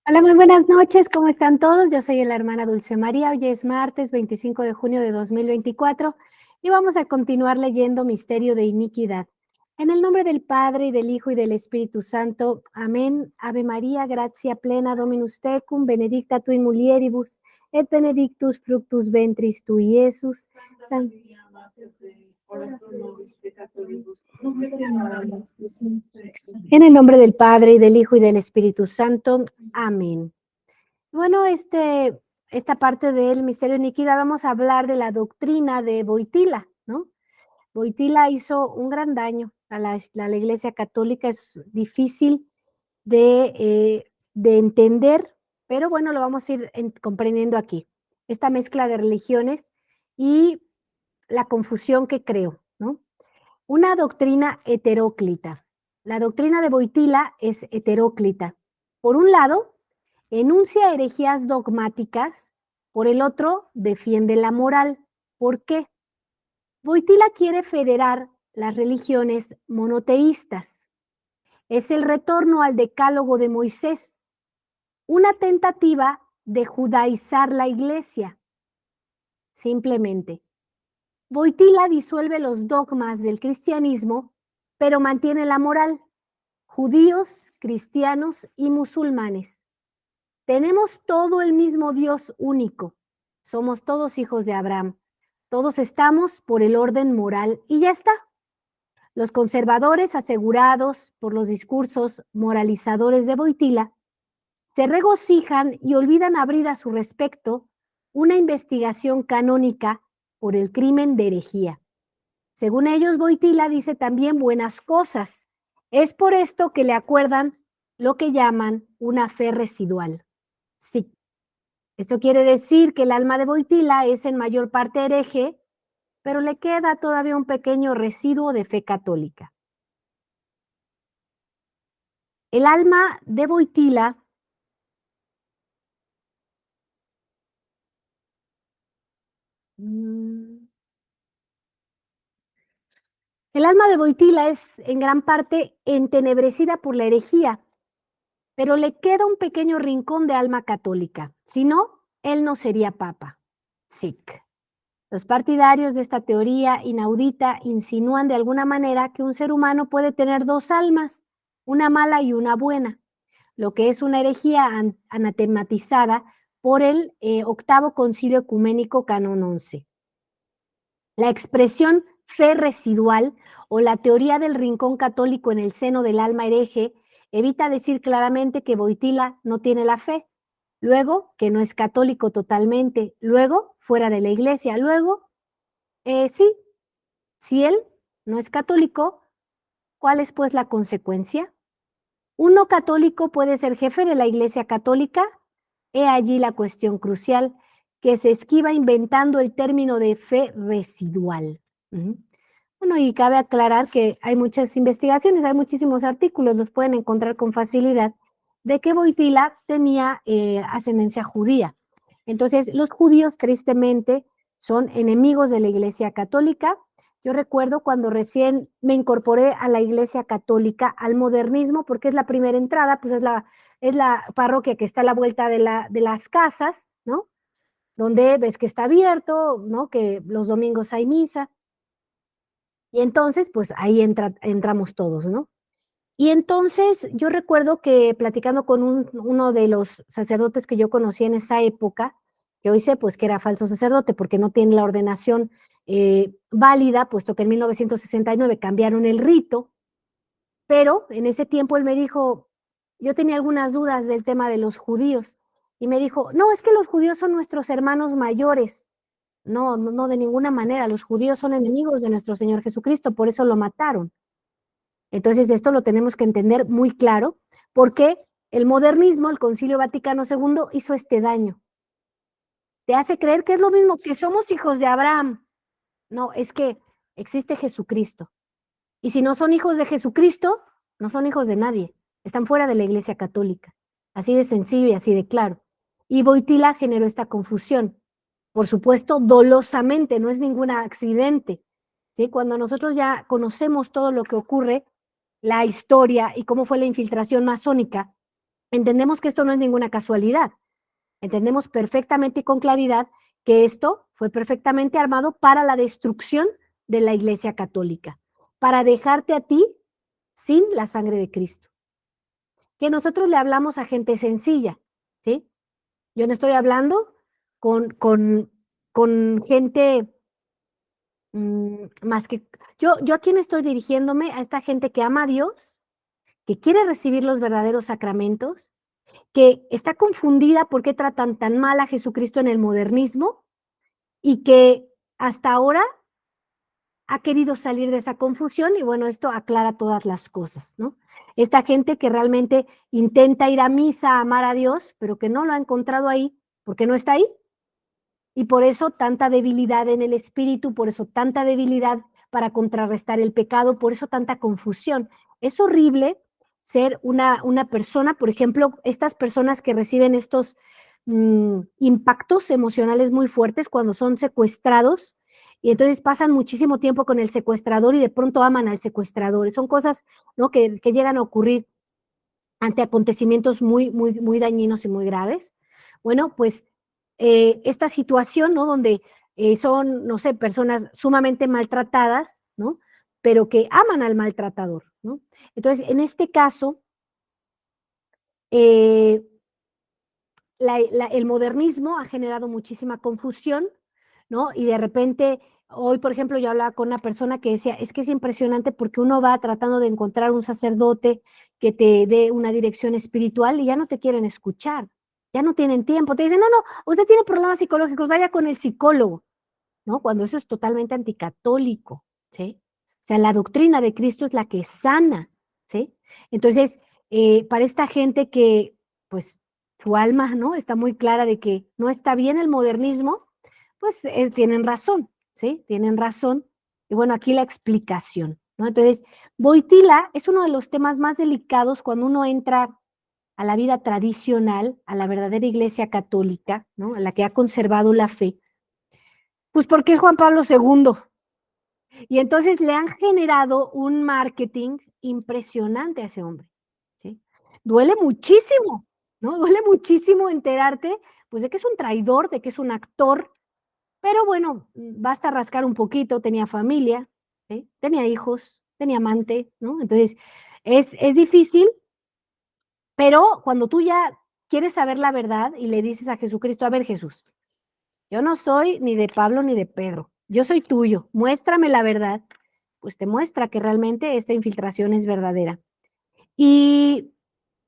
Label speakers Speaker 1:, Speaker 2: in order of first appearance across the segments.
Speaker 1: Hola, muy buenas noches, ¿cómo están todos? Yo soy la hermana Dulce María, hoy es martes 25 de junio de 2024 y vamos a continuar leyendo Misterio de Iniquidad. En el nombre del Padre, y del Hijo, y del Espíritu Santo. Amén. Ave María, gratia plena, Dominus tecum, benedicta tu in mulieribus, et benedictus fructus ventris tui, Iesus. San... En el nombre del Padre, y del Hijo, y del Espíritu Santo. Amén. Bueno, esta parte del misterio de iniquidad vamos a hablar de la doctrina de Wojtyla, ¿no? Wojtyla hizo un gran daño a la Iglesia Católica, es difícil de entender, pero bueno, lo vamos a ir comprendiendo aquí. Esta mezcla de religiones y la confusión que creó, ¿no? Una doctrina heteróclita. La doctrina de Wojtyla es heteróclita. Por un lado, enuncia herejías dogmáticas, por el otro, defiende la moral. ¿Por qué? Wojtyla quiere federar las religiones monoteístas. Es el retorno al decálogo de Moisés, una tentativa de judaizar la iglesia. Simplemente, Wojtyla disuelve los dogmas del cristianismo, pero mantiene la moral. Judíos, cristianos y musulmanes. Tenemos todo el mismo Dios único. Somos todos hijos de Abraham. Todos estamos por el orden moral y ya está. Los conservadores, asegurados por los discursos moralizadores de Wojtyla, se regocijan y olvidan abrir a su respecto una investigación canónica por el crimen de herejía. Según ellos, Wojtyla dice también buenas cosas. Es por esto que le acuerdan lo que llaman una fe residual. Sí, esto quiere decir que el alma de Wojtyla es en mayor parte hereje, pero le queda todavía un pequeño residuo de fe católica. El alma de Wojtyla el alma de Wojtyla es en gran parte entenebrecida por la herejía, pero le queda un pequeño rincón de alma católica. Si no, él no sería papa. Sic. Los partidarios de esta teoría inaudita insinúan de alguna manera que un ser humano puede tener dos almas, una mala y una buena, lo que es una herejía anatematizada por el octavo concilio ecuménico Canon 11. La expresión fe residual o la teoría del rincón católico en el seno del alma hereje evita decir claramente que Wojtyla no tiene la fe, luego que no es católico totalmente, luego fuera de la iglesia, luego sí, si él no es católico, ¿cuál es pues la consecuencia? ¿Un no católico puede ser jefe de la Iglesia Católica? He allí la cuestión crucial que se esquiva inventando el término de fe residual. Bueno, y cabe aclarar que hay muchas investigaciones, hay muchísimos artículos, los pueden encontrar con facilidad, de que Wojtyla tenía ascendencia judía. Entonces, los judíos, tristemente, son enemigos de la Iglesia Católica. Yo recuerdo cuando recién me incorporé a la Iglesia Católica, al modernismo, porque es la primera entrada, pues es la parroquia que está a la vuelta de las casas, ¿no? Donde ves que está abierto, ¿no? Que los domingos hay misa. Y entonces, pues ahí entramos todos, ¿no? Y entonces yo recuerdo que platicando con uno de los sacerdotes que yo conocí en esa época, que hoy sé pues que era falso sacerdote porque no tiene la ordenación válida, puesto que en 1969 cambiaron el rito, pero en ese tiempo él me dijo, yo tenía algunas dudas del tema de los judíos, y me dijo, no, es que los judíos son nuestros hermanos mayores. No, no, no, de ninguna manera, los judíos son enemigos de nuestro Señor Jesucristo, por eso lo mataron. Entonces, esto lo tenemos que entender muy claro, porque el modernismo, el Concilio Vaticano II, hizo este daño. Te hace creer que es lo mismo, que somos hijos de Abraham. No, es que existe Jesucristo. Y si no son hijos de Jesucristo, no son hijos de nadie. Están fuera de la Iglesia Católica. Así de sencillo y así de claro. Y Wojtyla generó esta confusión. Por supuesto, dolosamente, no es ningún accidente. ¿Sí? Cuando nosotros ya conocemos todo lo que ocurre, la historia y cómo fue la infiltración masónica, entendemos que esto no es ninguna casualidad. Entendemos perfectamente y con claridad que esto fue perfectamente armado para la destrucción de la Iglesia Católica, para dejarte a ti sin la sangre de Cristo. Que nosotros le hablamos a gente sencilla, ¿sí? Yo no estoy hablando con gente más que... Yo a quién estoy dirigiéndome, a esta gente que ama a Dios, que quiere recibir los verdaderos sacramentos, que está confundida por qué tratan tan mal a Jesucristo en el modernismo y que hasta ahora ha querido salir de esa confusión y bueno, esto aclara todas las cosas, ¿no? Esta gente que realmente intenta ir a misa, amar a Dios, pero que no lo ha encontrado ahí, porque no está ahí. Y por eso tanta debilidad en el espíritu, por eso tanta debilidad para contrarrestar el pecado, por eso tanta confusión. Es horrible ser una persona, por ejemplo, estas personas que reciben estos impactos emocionales muy fuertes cuando son secuestrados y entonces pasan muchísimo tiempo con el secuestrador y de pronto aman al secuestrador. Son cosas, ¿no?, que llegan a ocurrir ante acontecimientos muy dañinos y muy graves. Bueno, pues esta situación, ¿no? Donde son, no sé, personas sumamente maltratadas, ¿no? Pero que aman al maltratador, ¿no? Entonces, en este caso, eh, el modernismo ha generado muchísima confusión, ¿no? Y de repente, hoy, por ejemplo, yo hablaba con una persona que decía, es que es impresionante porque uno va tratando de encontrar un sacerdote que te dé una dirección espiritual y ya no te quieren escuchar, ya no tienen tiempo, te dicen, no, no, usted tiene problemas psicológicos, vaya con el psicólogo, ¿no? Cuando eso es totalmente anticatólico, ¿sí? O sea, la doctrina de Cristo es la que sana, ¿sí? Entonces, para esta gente que, pues, su alma, ¿no? Está muy clara de que no está bien el modernismo, pues tienen razón, ¿sí? Tienen razón. Y bueno, aquí la explicación, ¿no? Entonces, Boitila es uno de los temas más delicados cuando uno entra a la vida tradicional, a la verdadera Iglesia Católica, ¿no? A la que ha conservado la fe, pues porque es Juan Pablo segundo. Y entonces le han generado un marketing impresionante a ese hombre, ¿sí? Duele muchísimo, ¿no? Duele muchísimo enterarte, pues, de que es un traidor, de que es un actor, pero bueno, basta rascar un poquito, tenía familia, ¿sí? Tenía hijos, tenía amante, ¿no? Entonces, es difícil, pero cuando tú ya quieres saber la verdad y le dices a Jesucristo: "A ver, Jesús, yo no soy ni de Pablo ni de Pedro, yo soy tuyo, muéstrame la verdad", pues te muestra que realmente esta infiltración es verdadera. Y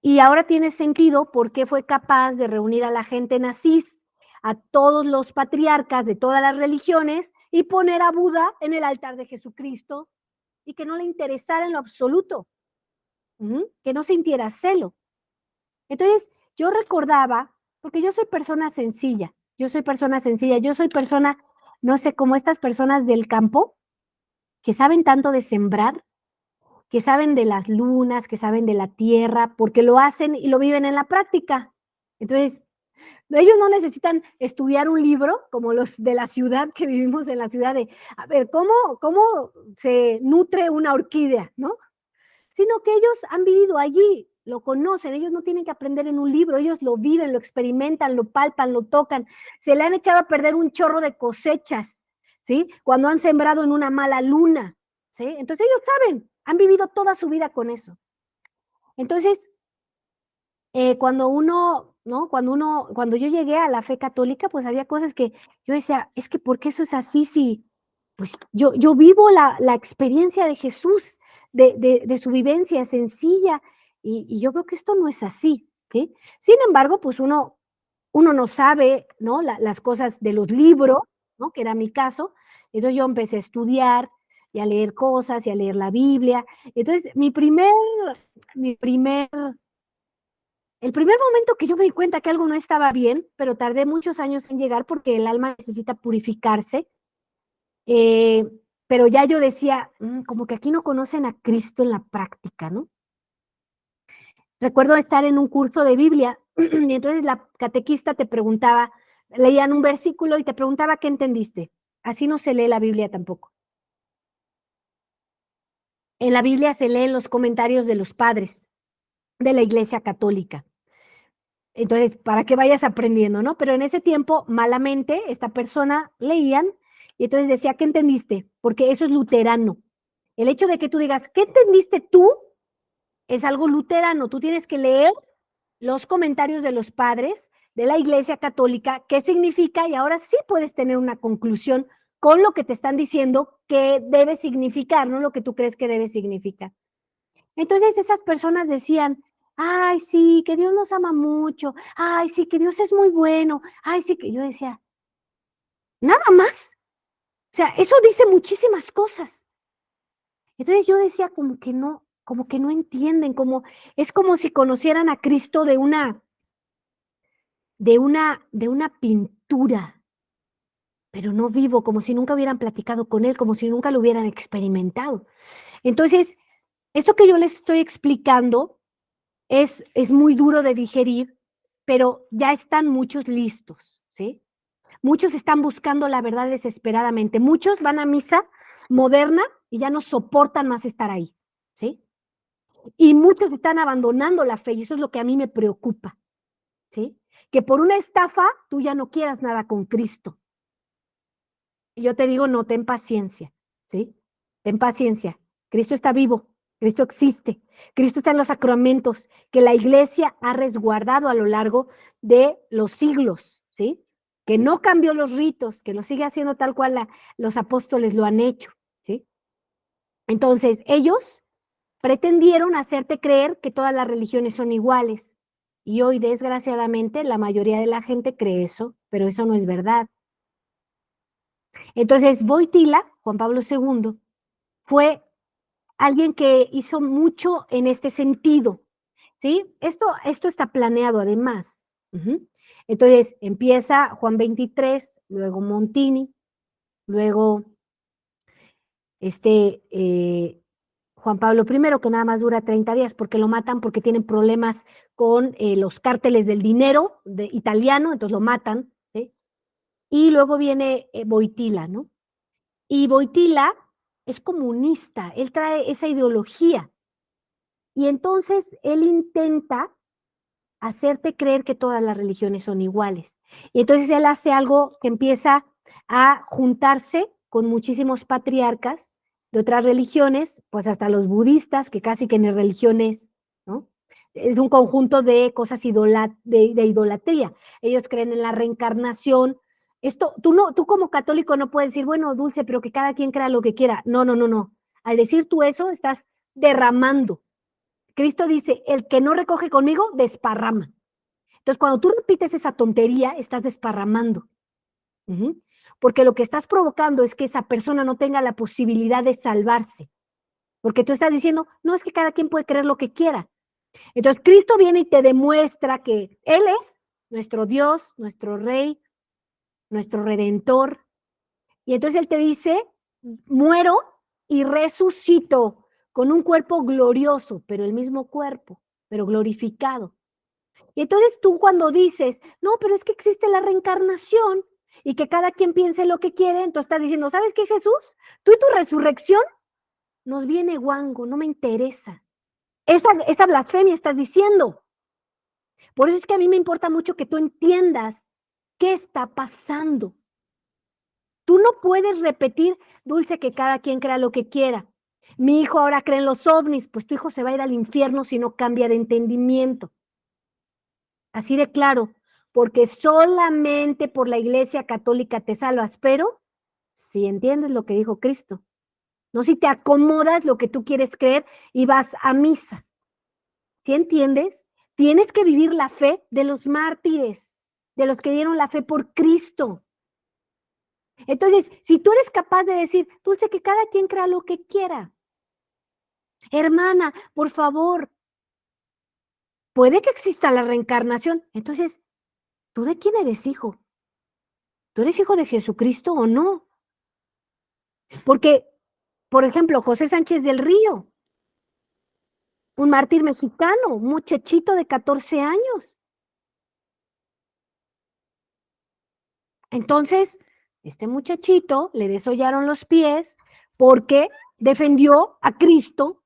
Speaker 1: y ahora tiene sentido por qué fue capaz de reunir a la gente en Asís, a todos los patriarcas de todas las religiones y poner a Buda en el altar de Jesucristo y que no le interesara en lo absoluto, que no sintiera celo. Entonces, yo recordaba, porque yo soy persona sencilla, yo soy persona sencilla, yo soy persona, no sé, como estas personas del campo que saben tanto de sembrar, que saben de las lunas, que saben de la tierra, porque lo hacen y lo viven en la práctica. Entonces, ellos no necesitan estudiar un libro como los de la ciudad que vivimos en la ciudad de, a ver, ¿cómo se nutre una orquídea, no? Sino que ellos han vivido allí, lo conocen, ellos no tienen que aprender en un libro, ellos lo viven, lo experimentan, lo palpan, lo tocan, se le han echado a perder un chorro de cosechas, ¿sí? Cuando han sembrado en una mala luna, ¿sí? Entonces ellos saben, han vivido toda su vida con eso. Entonces, cuando uno, ¿no? Cuando yo llegué a la fe católica, pues había cosas que yo decía, es que ¿por qué eso es así si, pues yo vivo la experiencia de Jesús, de su vivencia sencilla, y yo veo que esto no es así, ¿sí? Sin embargo, pues uno no sabe, ¿no? Las cosas de los libros, ¿no? Que era mi caso. Entonces yo empecé a estudiar y a leer cosas y a leer la Biblia. Entonces, mi primer el primer momento que yo me di cuenta que algo no estaba bien, pero tardé muchos años en llegar porque el alma necesita purificarse, eh, pero ya yo decía, como que aquí no conocen a Cristo en la práctica, ¿no? Recuerdo estar en un curso de Biblia y entonces la catequista te preguntaba, leían un versículo y te preguntaba qué entendiste. Así no se lee la Biblia tampoco. En la Biblia se leen los comentarios de los padres de la Iglesia Católica. Entonces, para que vayas aprendiendo, ¿no? Pero en ese tiempo, malamente, esta persona leían y entonces decía, ¿qué entendiste? Porque eso es luterano. El hecho de que tú digas, ¿qué entendiste tú? Es algo luterano. Tú tienes que leer los comentarios de los padres de la Iglesia Católica, qué significa, y ahora sí puedes tener una conclusión con lo que te están diciendo que debe significar, no lo que tú crees que debe significar. Entonces esas personas decían, ay, sí, que Dios nos ama mucho, ay, sí, que Dios es muy bueno, ay, sí, que yo decía, nada más. O sea, eso dice muchísimas cosas. Entonces yo decía como que no entienden, es como si conocieran a Cristo de una pintura, pero no vivo, como si nunca hubieran platicado con él, como si nunca lo hubieran experimentado. Entonces, esto que yo les estoy explicando es muy duro de digerir, pero ya están muchos listos, ¿sí? Muchos están buscando la verdad desesperadamente. Muchos van a misa moderna y ya no soportan más estar ahí, ¿sí? Y muchos están abandonando la fe y eso es lo que a mí me preocupa, ¿sí? Que por una estafa tú ya no quieras nada con Cristo. Y yo te digo, no, ten paciencia, ¿sí? Ten paciencia. Cristo está vivo, Cristo existe, Cristo está en los sacramentos que la iglesia ha resguardado a lo largo de los siglos, ¿sí? Que no cambió los ritos, que lo sigue haciendo tal cual los apóstoles lo han hecho, ¿sí? Entonces, ellos pretendieron hacerte creer que todas las religiones son iguales. Y hoy, desgraciadamente, la mayoría de la gente cree eso, pero eso no es verdad. Entonces, Wojtyla, Juan Pablo II, fue alguien que hizo mucho en este sentido, ¿sí? Esto está planeado además. Entonces, empieza Juan 23, luego Montini, luego Juan Pablo I, que nada más dura 30 días porque lo matan porque tienen problemas con los cárteles del dinero italiano, entonces lo matan, ¿sí? Y luego viene Wojtyla, ¿no? Y Wojtyla es comunista, él trae esa ideología. Y entonces él intenta hacerte creer que todas las religiones son iguales. Y entonces él hace algo que empieza a juntarse con muchísimos patriarcas de otras religiones, pues hasta los budistas, que casi que ni religiones, ¿no? Es un conjunto de cosas de idolatría. Ellos creen en la reencarnación. Tú como católico no puedes decir, bueno, Dulce, pero que cada quien crea lo que quiera. No, no, no, no. Al decir tú eso, estás derramando. Cristo dice, el que no recoge conmigo, desparrama. Entonces, cuando tú repites esa tontería, estás desparramando. Porque lo que estás provocando es que esa persona no tenga la posibilidad de salvarse. Porque tú estás diciendo, no, es que cada quien puede creer lo que quiera. Entonces, Cristo viene y te demuestra que Él es nuestro Dios, nuestro Rey, nuestro Redentor. Y entonces Él te dice, muero y resucito con un cuerpo glorioso, pero el mismo cuerpo, pero glorificado. Y entonces tú cuando dices, no, pero es que existe la reencarnación y que cada quien piense lo que quiere, entonces estás diciendo, ¿sabes qué, Jesús? Tú y tu resurrección nos viene guango, no me interesa. Esa blasfemia estás diciendo. Por eso es que a mí me importa mucho que tú entiendas qué está pasando. Tú no puedes repetir, Dulce, que cada quien crea lo que quiera. Mi hijo ahora cree en los ovnis, pues tu hijo se va a ir al infierno si no cambia de entendimiento. Así de claro, porque solamente por la Iglesia Católica te salvas, pero si entiendes lo que dijo Cristo, no si te acomodas lo que tú quieres creer y vas a misa. ¿Sí entiendes? Tienes que vivir la fe de los mártires, de los que dieron la fe por Cristo. Entonces, si tú eres capaz de decir, Dulce, que cada quien crea lo que quiera. Hermana, por favor, puede que exista la reencarnación. Entonces, ¿tú de quién eres hijo? ¿Tú eres hijo de Jesucristo o no? Porque, por ejemplo, José Sánchez del Río, un mártir mexicano, un muchachito de 14 años. Entonces, este muchachito le desollaron los pies porque defendió a Cristo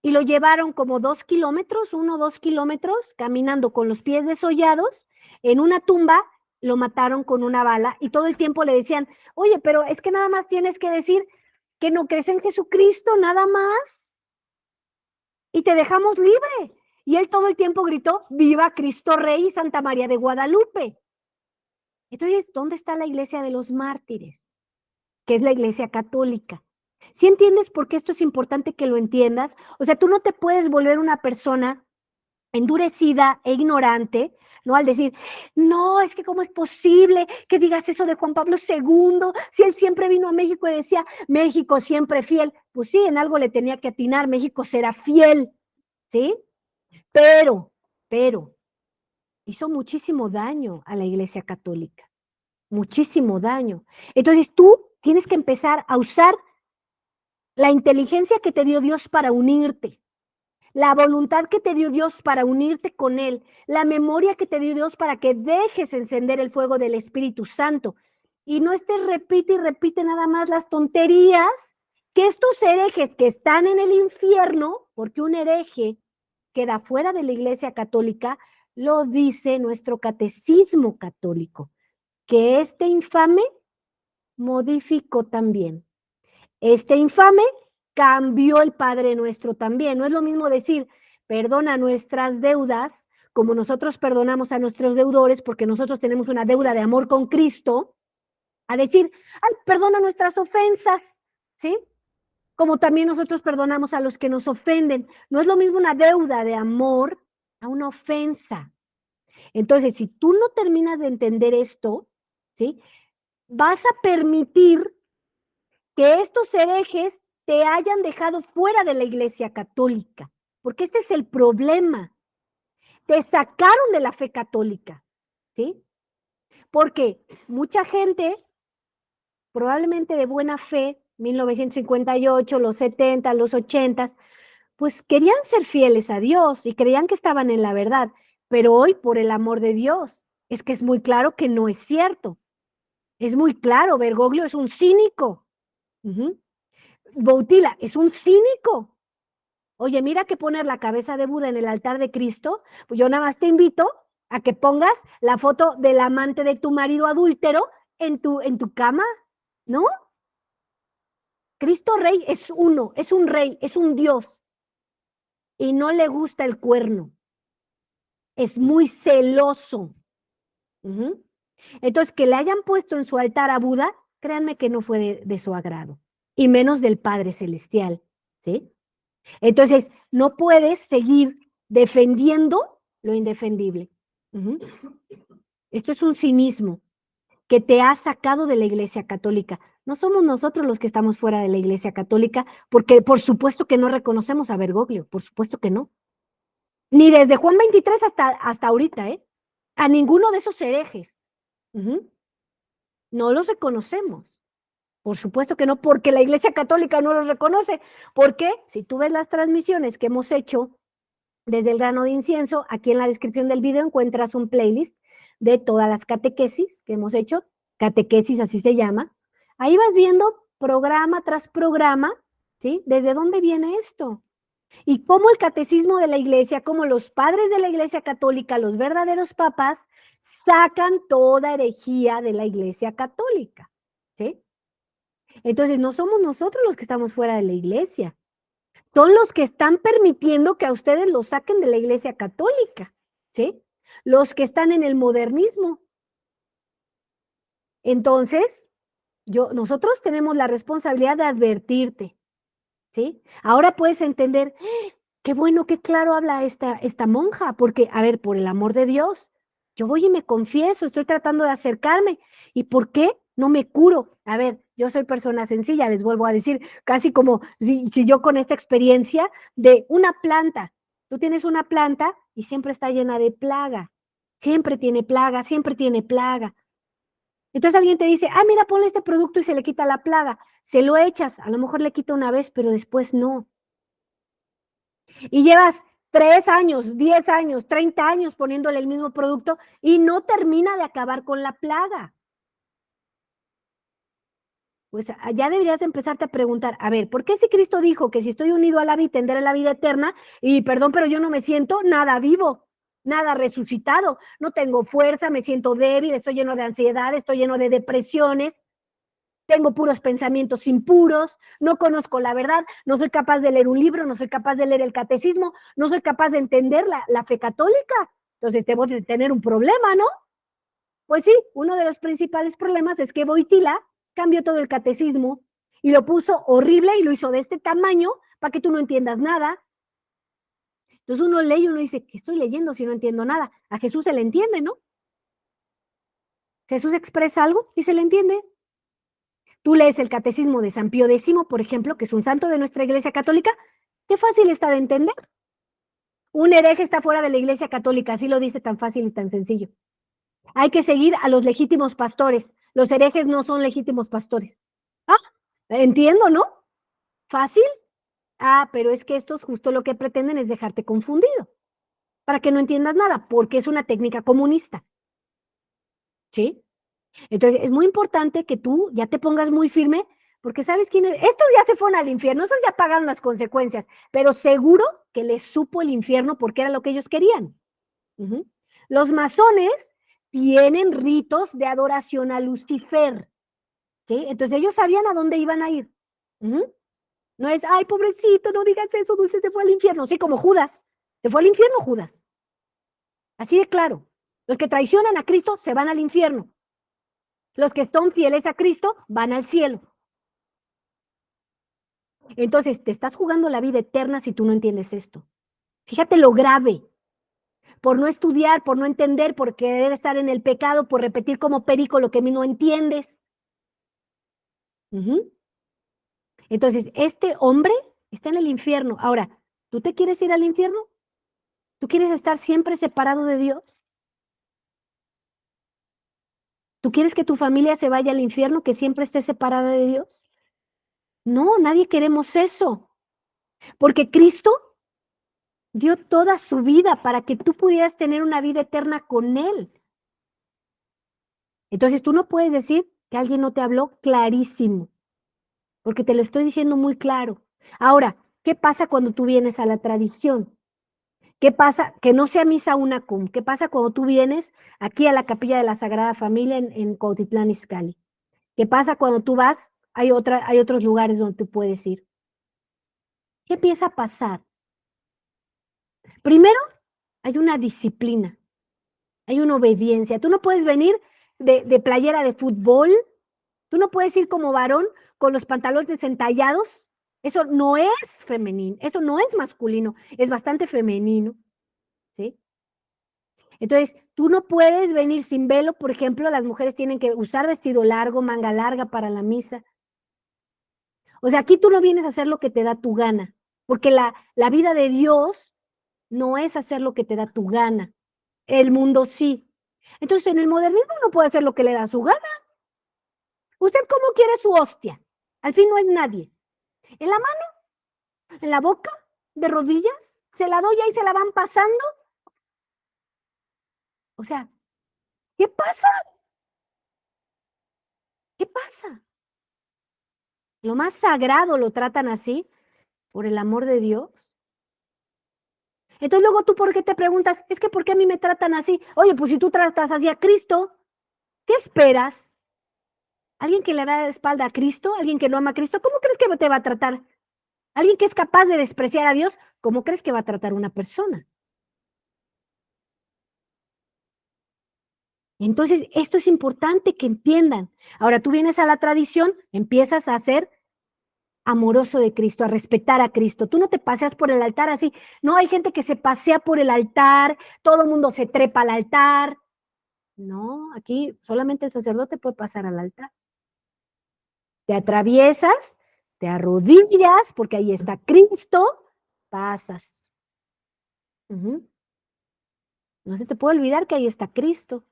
Speaker 1: y lo llevaron como 2 kilómetros, 1 o 2 kilómetros, caminando con los pies desollados, en una tumba, lo mataron con una bala y todo el tiempo le decían, oye, pero es que nada más tienes que decir que no crees en Jesucristo, nada más, y te dejamos libre. Y él todo el tiempo gritó, viva Cristo Rey y Santa María de Guadalupe. Entonces, ¿dónde está la iglesia de los mártires? Que es la iglesia católica. ¿Sí entiendes por qué esto es importante que lo entiendas? O sea, tú no te puedes volver una persona endurecida e ignorante, ¿no? Al decir, no, es que cómo es posible que digas eso de Juan Pablo II, si él siempre vino a México y decía, México siempre fiel. Pues sí, en algo le tenía que atinar, México será fiel, ¿sí? Pero, hizo muchísimo daño a la Iglesia Católica, muchísimo daño. Entonces tú tienes que empezar a usar la inteligencia que te dio Dios para unirte, la voluntad que te dio Dios para unirte con Él, la memoria que te dio Dios para que dejes encender el fuego del Espíritu Santo y no estés repite y repite nada más las tonterías que estos herejes que están en el infierno, porque un hereje queda fuera de la Iglesia Católica, lo dice nuestro catecismo católico, que este infame modificó también. Este infame cambió el Padre Nuestro también. No es lo mismo decir, perdona nuestras deudas, como nosotros perdonamos a nuestros deudores, porque nosotros tenemos una deuda de amor con Cristo, a decir, ay, perdona nuestras ofensas, ¿sí? Como también nosotros perdonamos a los que nos ofenden. No es lo mismo una deuda de amor a una ofensa. Entonces, si tú no terminas de entender esto, ¿sí? Vas a permitir que estos herejes te hayan dejado fuera de la Iglesia Católica, porque este es el problema. Te sacaron de la fe católica, ¿sí? Porque mucha gente, probablemente de buena fe, 1958, los 70, los 80, pues querían ser fieles a Dios y creían que estaban en la verdad, pero hoy, por el amor de Dios, es que es muy claro que no es cierto. Es muy claro, Bergoglio es un cínico. Boutila es un cínico. Oye, mira que poner la cabeza de Buda en el altar de Cristo, pues yo nada más te invito a que pongas la foto del amante de tu marido adúltero en tu cama, ¿no? Cristo Rey es uno, es un rey, es un Dios y no le gusta el cuerno. Es muy celoso. Entonces, que le hayan puesto en su altar a Buda, créanme que no fue de su agrado, y menos del Padre Celestial, ¿sí? Entonces, no puedes seguir defendiendo lo indefendible. Esto es un cinismo que te ha sacado de la Iglesia Católica. No somos nosotros los que estamos fuera de la Iglesia Católica, porque por supuesto que no reconocemos a Bergoglio, por supuesto que no. Ni desde Juan 23 hasta ahorita, ¿eh? A ninguno de esos herejes. No los reconocemos. Por supuesto que no, porque la Iglesia Católica no los reconoce. Porque si tú ves las transmisiones que hemos hecho desde el grano de incienso, aquí en la descripción del video encuentras un playlist de todas las catequesis que hemos hecho, catequesis así se llama. Ahí vas viendo programa tras programa, ¿sí? ¿Desde dónde viene esto? Y cómo el catecismo de la iglesia, como los padres de la iglesia católica, los verdaderos papas, sacan toda herejía de la iglesia católica, ¿sí? Entonces, no somos nosotros los que estamos fuera de la iglesia, son los que están permitiendo que a ustedes los saquen de la iglesia católica, ¿sí? Los que están en el modernismo. Entonces, nosotros tenemos la responsabilidad de advertirte, ¿sí? Ahora puedes entender, qué bueno, qué claro habla esta monja, porque, a ver, por el amor de Dios, yo voy y me confieso, estoy tratando de acercarme. ¿Y por qué no me curo? A ver, yo soy persona sencilla, les vuelvo a decir, casi como si yo con esta experiencia de una planta, tú tienes una planta y siempre está llena de plaga, siempre tiene plaga, siempre tiene plaga. Entonces alguien te dice, ah, mira, ponle este producto y se le quita la plaga. Se lo echas, a lo mejor le quita una vez, pero después no. Y llevas 3 años, 10 años, 30 años poniéndole el mismo producto y no termina de acabar con la plaga. pues ya deberías de empezarte a preguntar, a ver, ¿por qué si Cristo dijo que si estoy unido a la vida tendré la vida eterna? Y perdón, pero yo no me siento nada vivo, nada resucitado, no tengo fuerza, me siento débil, estoy lleno de ansiedad, estoy lleno de depresiones, tengo puros pensamientos impuros, no conozco la verdad, no soy capaz de leer un libro, no soy capaz de leer el catecismo, no soy capaz de entender la fe católica. Entonces debo de tener un problema, ¿no? Pues sí, uno de los principales problemas es que Wojtyla cambió todo el catecismo y lo puso horrible y lo hizo de este tamaño para que tú no entiendas nada. Entonces uno lee y uno dice, ¿qué estoy leyendo si no entiendo nada? A Jesús se le entiende, ¿no? Jesús expresa algo y se le entiende. Tú lees el catecismo de San Pío X, por ejemplo, que es un santo de nuestra Iglesia Católica, qué fácil está de entender. Un hereje está fuera de la Iglesia Católica, así lo dice tan fácil y tan sencillo. Hay que seguir a los legítimos pastores. Los herejes no son legítimos pastores. Ah, entiendo, ¿no? ¿Fácil? Ah, pero es que estos justo lo que pretenden es dejarte confundido, para que no entiendas nada, porque es una técnica comunista. ¿Sí? Entonces, es muy importante que tú ya te pongas muy firme, porque ¿sabes quién es? Estos ya se fueron al infierno, esos ya pagaron las consecuencias, pero seguro que les supo el infierno porque era lo que ellos querían. Los masones tienen ritos de adoración a Lucifer, ¿sí? Entonces ellos sabían a dónde iban a ir. No es, ay, pobrecito, no digas eso, Dulce se fue al infierno. Sí, como Judas. Se fue al infierno Judas. Así de claro. Los que traicionan a Cristo se van al infierno. Los que son fieles a Cristo van al cielo. Entonces, te estás jugando la vida eterna si tú no entiendes esto. Fíjate lo grave. Por no estudiar, por no entender, por querer estar en el pecado, por repetir como perico lo que no entiendes. Entonces, este hombre está en el infierno. Ahora, ¿tú te quieres ir al infierno? ¿Tú quieres estar siempre separado de Dios? ¿Tú quieres que tu familia se vaya al infierno, que siempre esté separada de Dios? No, nadie queremos eso. Porque Cristo dio toda su vida para que tú pudieras tener una vida eterna con Él. Entonces tú no puedes decir que alguien no te habló clarísimo, porque te lo estoy diciendo muy claro. Ahora, ¿qué pasa cuando tú vienes a la tradición? ¿Qué pasa? Que no sea misa unacum. ¿Qué pasa cuando tú vienes aquí a la Capilla de la Sagrada Familia en Cuautitlán Izcalli? ¿Qué pasa cuando tú vas? Hay otros lugares donde tú puedes ir. ¿Qué empieza a pasar? Primero, hay una disciplina, hay una obediencia. Tú no puedes venir de playera de fútbol, tú no puedes ir como varón con los pantalones entallados. Eso no es femenino, eso no es masculino, es bastante femenino, ¿sí? Entonces, tú no puedes venir sin velo, por ejemplo, las mujeres tienen que usar vestido largo, manga larga para la misa. O sea, aquí tú no vienes a hacer lo que te da tu gana, porque la vida de Dios no es hacer lo que te da tu gana. El mundo sí. Entonces, en el modernismo no puede hacer lo que le da su gana. ¿Usted cómo quiere su hostia? Al fin no es nadie. ¿En la mano? ¿En la boca? ¿De rodillas? ¿Se la doy y se la van pasando? O sea, ¿qué pasa? ¿Qué pasa? Lo más sagrado lo tratan así, por el amor de Dios. Entonces luego tú, ¿por qué te preguntas? Es que ¿por qué a mí me tratan así? Oye, pues si tú tratas así a Cristo, ¿qué esperas? ¿Alguien que le da la espalda a Cristo? ¿Alguien que no ama a Cristo? ¿Cómo crees que te va a tratar? ¿Alguien que es capaz de despreciar a Dios? ¿Cómo crees que va a tratar a una persona? Entonces, esto es importante que entiendan. Ahora tú vienes a la tradición, empiezas a ser amoroso de Cristo, a respetar a Cristo. Tú no te paseas por el altar así. No, hay gente que se pasea por el altar, todo el mundo se trepa al altar. No, aquí solamente el sacerdote puede pasar al altar. Te atraviesas, te arrodillas, porque ahí está Cristo, pasas. No se te puede olvidar que ahí está Cristo.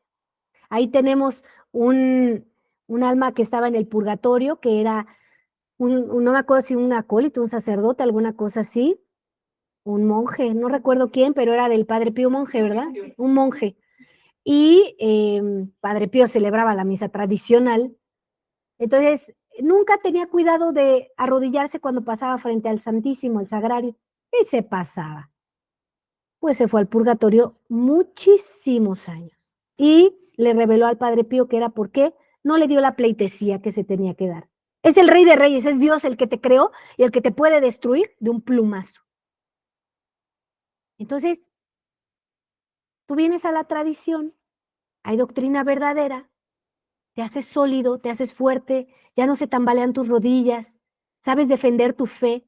Speaker 1: Ahí tenemos un alma que estaba en el purgatorio, que era no me acuerdo si un acólito, un sacerdote, alguna cosa así, un monje, no recuerdo quién, pero era del Padre Pío monje, ¿verdad? Un monje. Y Padre Pío celebraba la misa tradicional. Entonces, nunca tenía cuidado de arrodillarse cuando pasaba frente al Santísimo, al Sagrario, y se pasaba. Pues se fue al purgatorio muchísimos años. Y le reveló al Padre Pío que era porque no le dio la pleitesía que se tenía que dar. Es el Rey de Reyes, es Dios el que te creó y el que te puede destruir de un plumazo. Entonces, tú vienes a la tradición, hay doctrina verdadera, te haces sólido, te haces fuerte, ya no se tambalean tus rodillas, sabes defender tu fe,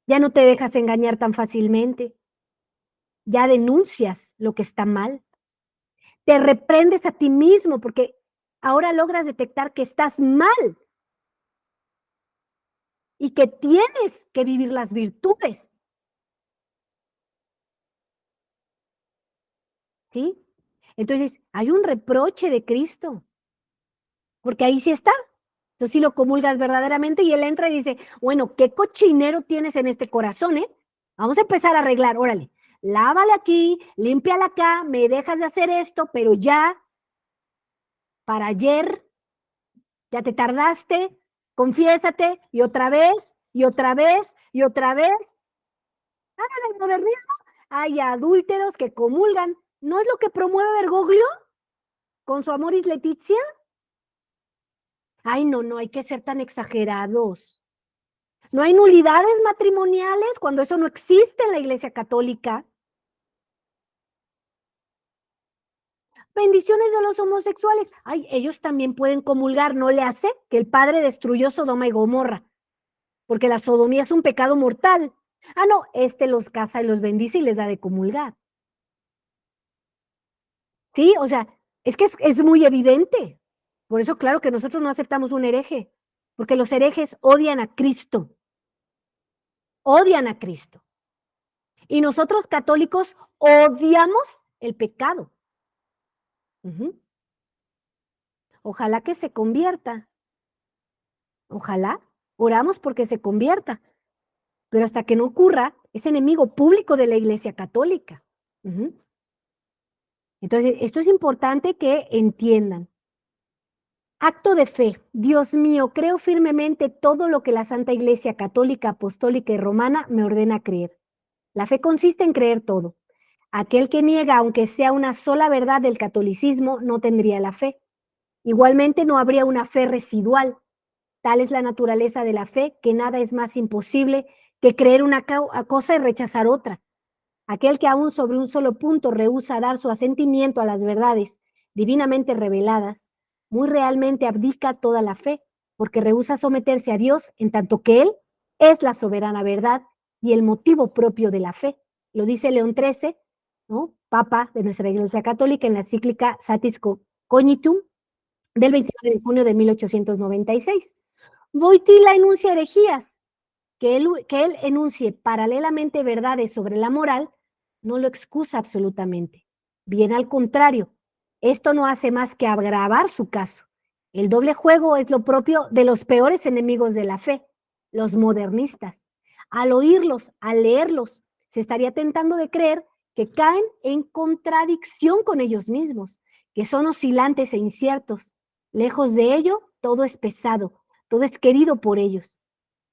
Speaker 1: ya no te dejas engañar tan fácilmente, ya denuncias lo que está mal, te reprendes a ti mismo porque ahora logras detectar que estás mal y que tienes que vivir las virtudes, ¿sí? Entonces, hay un reproche de Cristo, porque ahí sí está. Entonces, si lo comulgas verdaderamente y él entra y dice, bueno, ¿qué cochinero tienes en este corazón, eh? Vamos a empezar a arreglar, órale, lávale aquí, límpiala acá, me dejas de hacer esto, pero ya, para ayer, ya te tardaste, confiésate, y otra vez, y otra vez, y otra vez. En el modernismo hay adúlteros que comulgan. ¿No es lo que promueve Bergoglio con su Amoris Laetitia? Ay, no, no hay que ser tan exagerados. No hay nulidades matrimoniales cuando eso no existe en la Iglesia Católica. Bendiciones de los homosexuales. Ay, ellos también pueden comulgar. No le hace que el Padre destruyó Sodoma y Gomorra, porque la sodomía es un pecado mortal. Ah, no, los casa y los bendice y les da de comulgar. Sí, o sea, es que es muy evidente. Por eso, claro que nosotros no aceptamos un hereje, porque los herejes odian a Cristo, odian a Cristo. Y nosotros católicos odiamos el pecado. Ojalá que se convierta. Ojalá. Oramos porque se convierta. Pero hasta que no ocurra, es enemigo público de la Iglesia Católica. Entonces, esto es importante que entiendan. Acto de fe. Dios mío, creo firmemente todo lo que la Santa Iglesia Católica, Apostólica y Romana me ordena creer. La fe consiste en creer todo. Aquel que niega, aunque sea una sola verdad del catolicismo, no tendría la fe. Igualmente no habría una fe residual. Tal es la naturaleza de la fe que nada es más imposible que creer una cosa y rechazar otra. Aquel que aún sobre un solo punto rehúsa dar su asentimiento a las verdades divinamente reveladas, muy realmente abdica toda la fe, porque rehúsa someterse a Dios en tanto que Él es la soberana verdad y el motivo propio de la fe. Lo dice León XIII, ¿no? Papa de nuestra Iglesia Católica, en la encíclica Satis Cognitum del 29 de junio de 1896. Wojtyla enuncia herejías. Que él enuncie paralelamente verdades sobre la moral no lo excusa absolutamente. Bien al contrario, esto no hace más que agravar su caso. El doble juego es lo propio de los peores enemigos de la fe, los modernistas. Al oírlos, al leerlos, se estaría tentando de creer que caen en contradicción con ellos mismos, que son oscilantes e inciertos. Lejos de ello, todo es pesado, todo es querido por ellos.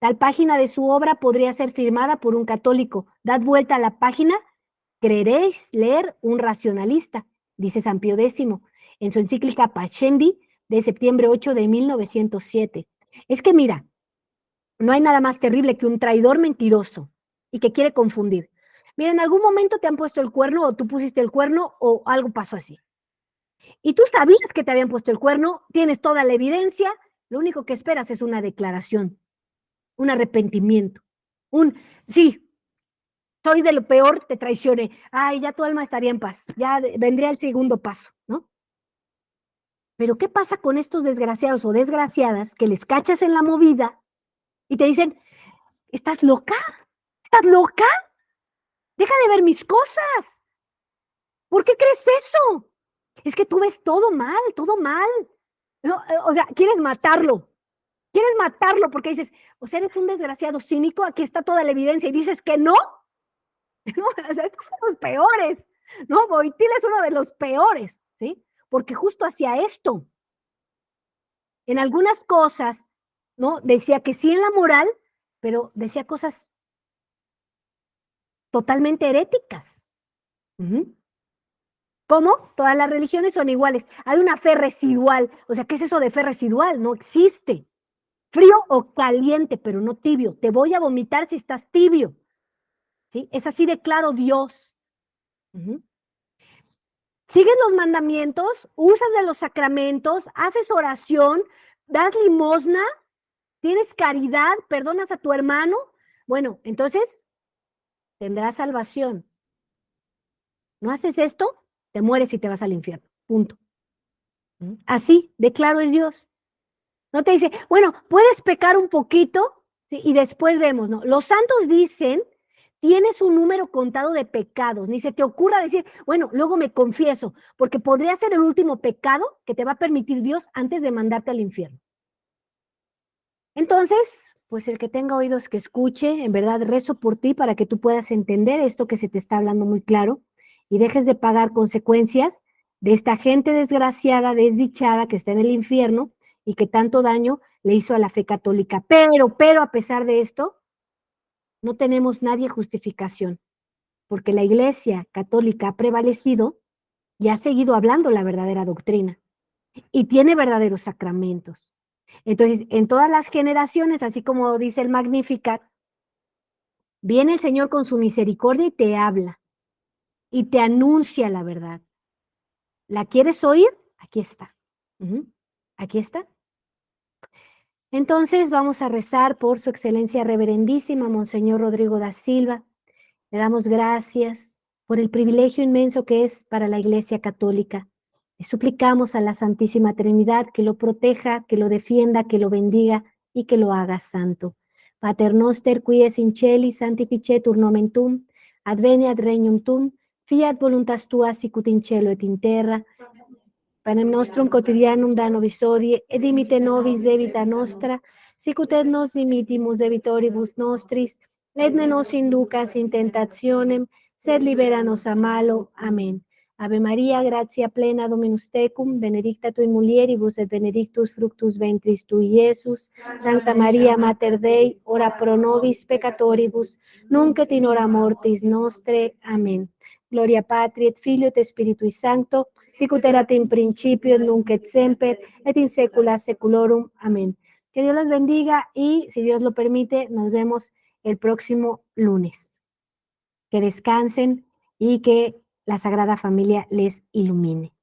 Speaker 1: Tal página de su obra podría ser firmada por un católico. Dad vuelta a la página, creeréis leer un racionalista, dice San Pío X en su encíclica Pascendi de septiembre 8 de 1907. Es que mira, no hay nada más terrible que un traidor mentiroso y que quiere confundir. Mira, en algún momento te han puesto el cuerno o tú pusiste el cuerno o algo pasó así. Y tú sabías que te habían puesto el cuerno, tienes toda la evidencia, lo único que esperas es una declaración, un arrepentimiento, sí, soy de lo peor, te traicioné, ay, ya tu alma estaría en paz, ya vendría el segundo paso, ¿no? Pero ¿qué pasa con estos desgraciados o desgraciadas que les cachas en la movida y te dicen, ¿estás loca? ¿Estás loca? Deja de ver mis cosas. ¿Por qué crees eso? Es que tú ves todo mal, todo mal. No, o sea, quieres matarlo. Quieres matarlo porque dices, o sea, eres un desgraciado cínico, aquí está toda la evidencia y dices que no. No, o sea, estos son los peores, ¿no? Wojtyla es uno de los peores, ¿sí? Porque justo hacia esto, en algunas cosas ¿no? Decía que sí en la moral, pero decía cosas totalmente heréticas. ¿Cómo? Todas las religiones son iguales. Hay una fe residual. O sea, ¿qué es eso de fe residual? No existe. Frío o caliente, pero no tibio. Te voy a vomitar si estás tibio. ¿Sí? Es así de claro Dios. Sigues los mandamientos, usas de los sacramentos, haces oración, das limosna, tienes caridad, perdonas a tu hermano. Bueno, entonces tendrás salvación. ¿No haces esto? Te mueres y te vas al infierno. Punto. Así de claro es Dios. No te dice, bueno, puedes pecar un poquito, ¿sí? Y después vemos, ¿no? Los santos dicen, tienes un número contado de pecados, ni se te ocurra decir, bueno, luego me confieso, porque podría ser el último pecado que te va a permitir Dios antes de mandarte al infierno. Entonces, pues el que tenga oídos que escuche, en verdad rezo por ti para que tú puedas entender esto que se te está hablando muy claro y dejes de pagar consecuencias de esta gente desgraciada, desdichada que está en el infierno y que tanto daño le hizo a la fe católica. Pero a pesar de esto, no tenemos nadie justificación, porque la Iglesia católica ha prevalecido y ha seguido hablando la verdadera doctrina y tiene verdaderos sacramentos. Entonces, en todas las generaciones, así como dice el Magnificat, viene el Señor con su misericordia y te habla y te anuncia la verdad. ¿La quieres oír? Aquí está. Aquí está. Entonces vamos a rezar por su excelencia reverendísima, Monseñor Rodrigo da Silva. Le damos gracias por el privilegio inmenso que es para la Iglesia Católica. Le suplicamos a la Santísima Trinidad que lo proteja, que lo defienda, que lo bendiga y que lo haga santo. Pater noster, qui es in celi, sanctificetur nomen tuum, adveniat regnum tuum, fiat voluntas tua sicut in cielo et in terra. Panem nostrum quotidianum da nobis hodie, et dimite nobis debita nostra, sicut et nos dimittimus debitoribus nostris, et ne nos inducas in tentationem, sed libera nos a malo. Amén. Ave María, gratia plena Dominus tecum, benedicta tu in mulieribus et benedictus fructus ventris tui, Iesus. Santa María, Mater Dei, ora pro nobis peccatoribus, nunc et in hora mortis nostre. Amén. Gloria Patri et Filio et Spiritui Sancto, sicut erat in principio, nunc et semper, et in saecula saeculorum. Amén. Que Dios los bendiga y, si Dios lo permite, nos vemos el próximo lunes. Que descansen y que la Sagrada Familia les ilumine.